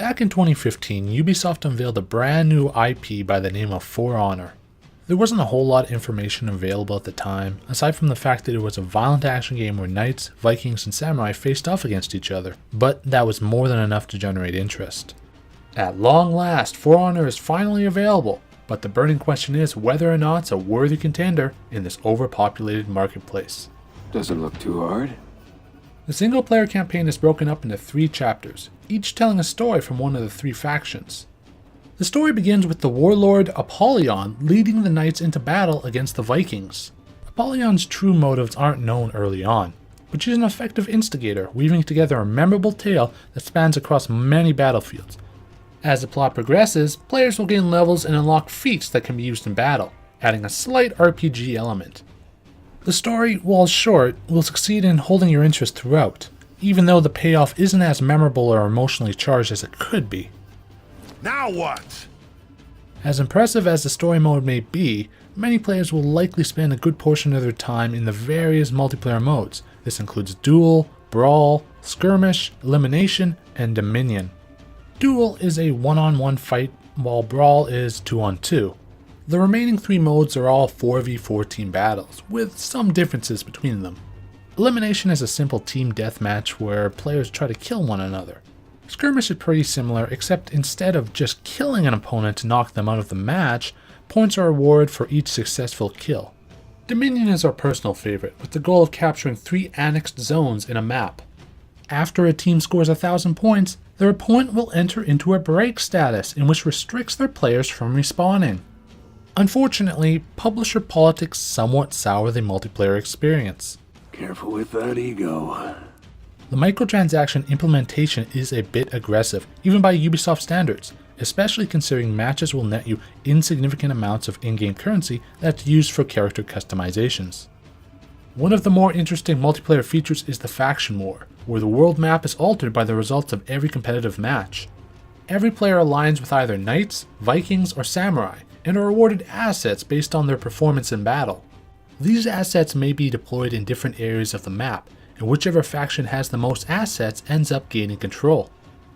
Back in 2015, Ubisoft unveiled a brand new IP by the name of For Honor. There wasn't a whole lot of information available at the time, aside from the fact that it was a violent action game where knights, Vikings, and samurai faced off against each other, but that was more than enough to generate interest. At long last, For Honor is finally available, but the burning question is whether or not it's a worthy contender in this overpopulated marketplace. Doesn't look too hard. The single-player campaign is broken up into 3 chapters, each telling a story from one of the 3 factions. The story begins with the warlord Apollyon leading the knights into battle against the Vikings. Apollyon's true motives aren't known early on, but she's an effective instigator, weaving together a memorable tale that spans across many battlefields. As the plot progresses, players will gain levels and unlock feats that can be used in battle, adding a slight RPG element. The story, while short, will succeed in holding your interest throughout, even though the payoff isn't as memorable or emotionally charged as it could be. Now what? As impressive as the story mode may be, many players will likely spend a good portion of their time in the various multiplayer modes. This includes Duel, Brawl, Skirmish, Elimination, and Dominion. Duel is a one-on-one fight, while Brawl is 2-on-2. The remaining 3 modes are all 4v4 team battles, with some differences between them. Elimination is a simple team deathmatch where players try to kill one another. Skirmish is pretty similar, except instead of just killing an opponent to knock them out of the match, points are awarded for each successful kill. Dominion is our personal favorite, with the goal of capturing 3 annexed zones in a map. After a team scores 1,000 points, their opponent will enter into a break status, in which restricts their players from respawning. Unfortunately, publisher politics somewhat sour the multiplayer experience. Careful with that ego. The microtransaction implementation is a bit aggressive, even by Ubisoft standards, especially considering matches will net you insignificant amounts of in-game currency that's used for character customizations. One of the more interesting multiplayer features is the faction war, where the world map is altered by the results of every competitive match. Every player aligns with either knights, Vikings, or samurai, and are awarded assets based on their performance in battle. These assets may be deployed in different areas of the map, and whichever faction has the most assets ends up gaining control.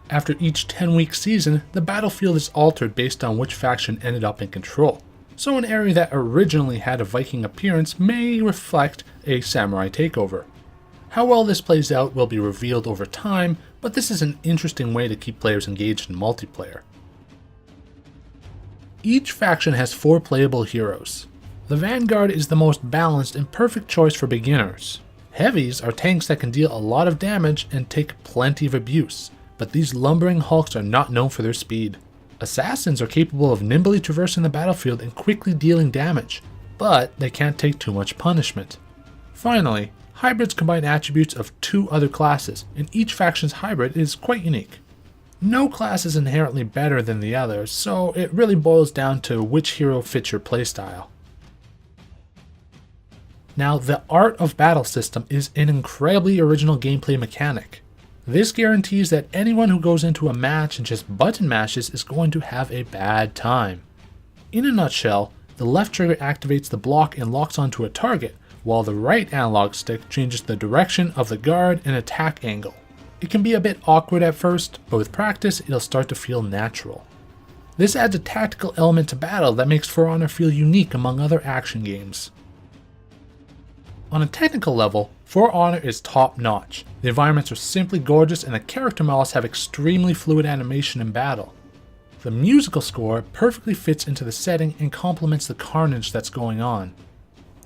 After each 10-week season, the battlefield is altered based on which faction ended up in control, so an area that originally had a Viking appearance may reflect a samurai takeover. How well this plays out will be revealed over time, but this is an interesting way to keep players engaged in multiplayer. Each faction has 4 playable heroes. The Vanguard is the most balanced and perfect choice for beginners. Heavies are tanks that can deal a lot of damage and take plenty of abuse, but these lumbering hulks are not known for their speed. Assassins are capable of nimbly traversing the battlefield and quickly dealing damage, but they can't take too much punishment. Finally, hybrids combine attributes of 2 other classes, and each faction's hybrid is quite unique. No class is inherently better than the other, so it really boils down to which hero fits your playstyle. Now, the Art of Battle system is an incredibly original gameplay mechanic. This guarantees that anyone who goes into a match and just button mashes is going to have a bad time. In a nutshell, the left trigger activates the block and locks onto a target, while the right analog stick changes the direction of the guard and attack angle. It can be a bit awkward at first, but with practice it'll start to feel natural. This adds a tactical element to battle that makes For Honor feel unique among other action games. On a technical level, For Honor is top notch. The environments are simply gorgeous and the character models have extremely fluid animation in battle. The musical score perfectly fits into the setting and complements the carnage that's going on.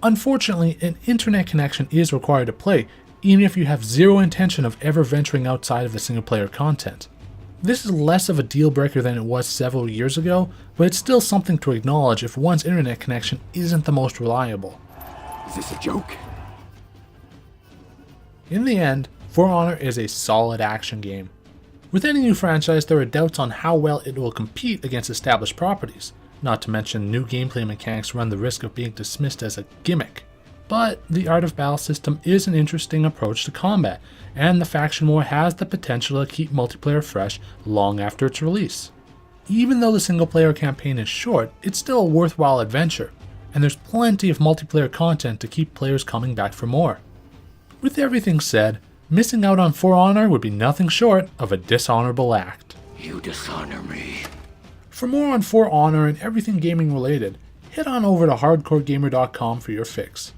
Unfortunately, an internet connection is required to play, even if you have zero intention of ever venturing outside of the single player content. This is less of a deal breaker than it was several years ago, but it's still something to acknowledge if one's internet connection isn't the most reliable. Is this a joke? In the end, For Honor is a solid action game. With any new franchise, there are doubts on how well it will compete against established properties, not to mention new gameplay mechanics run the risk of being dismissed as a gimmick. But the Art of Battle system is an interesting approach to combat, and the faction war has the potential to keep multiplayer fresh long after its release. Even though the single player campaign is short, it's still a worthwhile adventure, and there's plenty of multiplayer content to keep players coming back for more. With everything said, missing out on For Honor would be nothing short of a dishonorable act. You dishonor me. For more on For Honor and everything gaming related, head on over to hardcoregamer.com for your fix.